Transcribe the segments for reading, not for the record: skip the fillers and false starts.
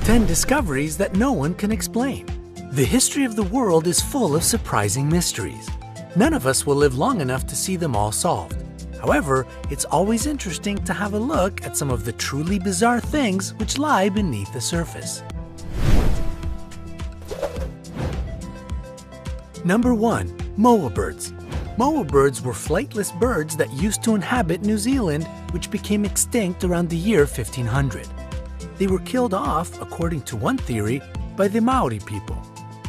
10 discoveries that no one can explain. The history of the world is full of surprising mysteries. None of us will live long enough to see them all solved. However, it's always interesting to have a look at some of the truly bizarre things which lie beneath the surface. Number 1. Moa birds. Moa birds were flightless birds that used to inhabit New Zealand, which became extinct around the year 1500. They were killed off, according to one theory, by the Maori people.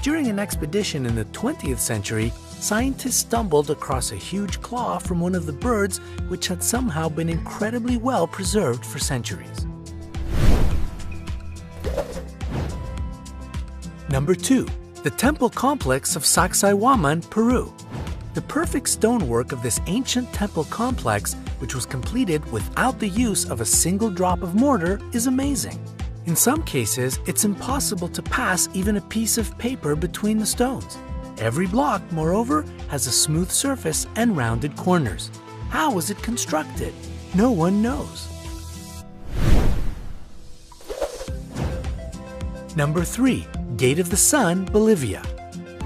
During an expedition in the 20th century, scientists stumbled across a huge claw from one of the birds which had somehow been incredibly well preserved for centuries. Number 2. The temple complex of Sacsayhuaman, Peru. The perfect stonework of this ancient temple complex, which was completed without the use of a single drop of mortar, is amazing. In some cases, it's impossible to pass even a piece of paper between the stones. Every block, moreover, has a smooth surface and rounded corners. How was it constructed? No one knows. Number 3. Gate of the Sun, Bolivia.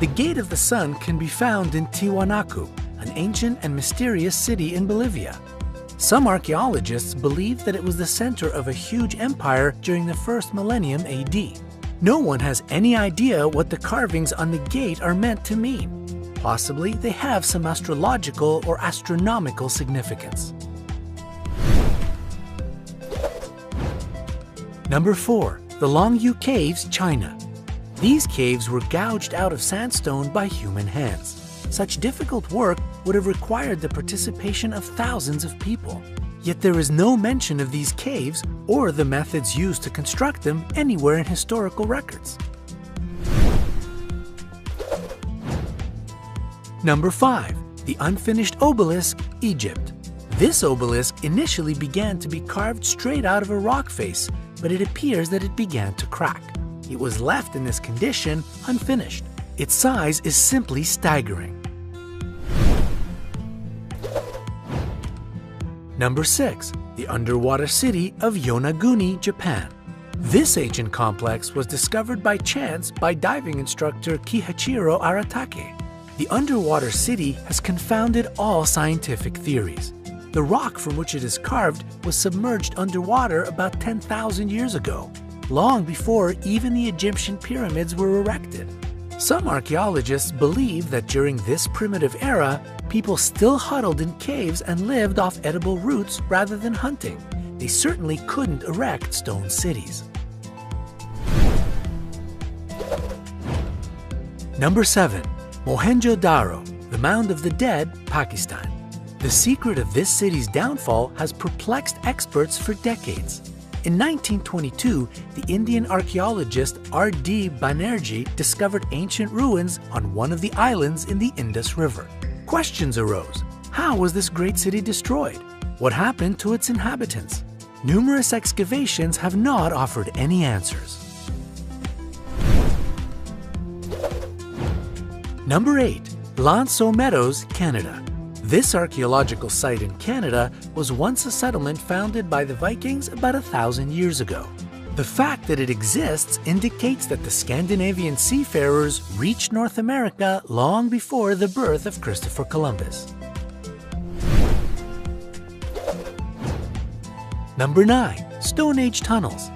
The Gate of the Sun can be found in Tiwanaku, an ancient and mysterious city in Bolivia. Some archaeologists believe that it was the center of a huge empire during the first millennium AD. No one has any idea what the carvings on the gate are meant to mean. Possibly they have some astrological or astronomical significance. Number 4. The Longyu Caves, China. These caves were gouged out of sandstone by human hands. Such difficult work would have required the participation of thousands of people. Yet there is no mention of these caves or the methods used to construct them anywhere in historical records. Number 5. The Unfinished Obelisk, Egypt. This obelisk initially began to be carved straight out of a rock face, but it appears that it began to crack. It was left in this condition unfinished. Its size is simply staggering. Number 6. The underwater city of Yonaguni, Japan. This ancient complex was discovered by chance by diving instructor Kihachiro Aratake. The underwater city has confounded all scientific theories. The rock from which it is carved was submerged underwater about 10,000 years ago, long before even the Egyptian pyramids were erected. Some archaeologists believe that during this primitive era, people still huddled in caves and lived off edible roots rather than hunting. They certainly couldn't erect stone cities. Number 7. Mohenjo-Daro, the Mound of the Dead, Pakistan. The secret of this city's downfall has perplexed experts for decades. In 1922, the Indian archaeologist R.D. Banerjee discovered ancient ruins on one of the islands in the Indus River. Questions arose. How was this great city destroyed? What happened to its inhabitants? Numerous excavations have not offered any answers. Number 8. L'Anse aux Meadows, Canada. This archaeological site in Canada was once a settlement founded by the Vikings about 1,000 years ago. The fact that it exists indicates that the Scandinavian seafarers reached North America long before the birth of Christopher Columbus. Number 9. Stone Age tunnels.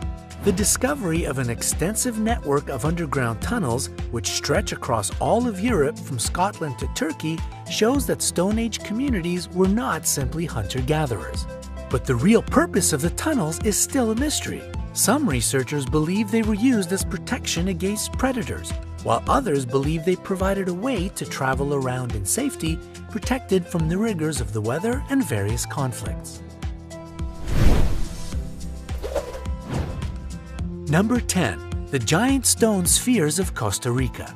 The discovery of an extensive network of underground tunnels, which stretch across all of Europe from Scotland to Turkey, shows that Stone Age communities were not simply hunter-gatherers. But the real purpose of the tunnels is still a mystery. Some researchers believe they were used as protection against predators, while others believe they provided a way to travel around in safety, protected from the rigors of the weather and various conflicts. Number 10. The giant stone spheres of Costa Rica.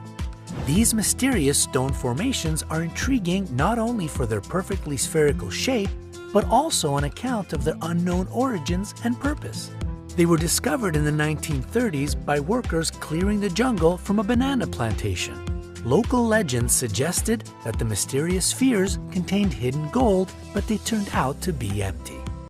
These mysterious stone formations are intriguing not only for their perfectly spherical shape, but also on account of their unknown origins and purpose. They were discovered in the 1930s by workers clearing the jungle from a banana plantation. Local legends suggested that the mysterious spheres contained hidden gold, but they turned out to be empty.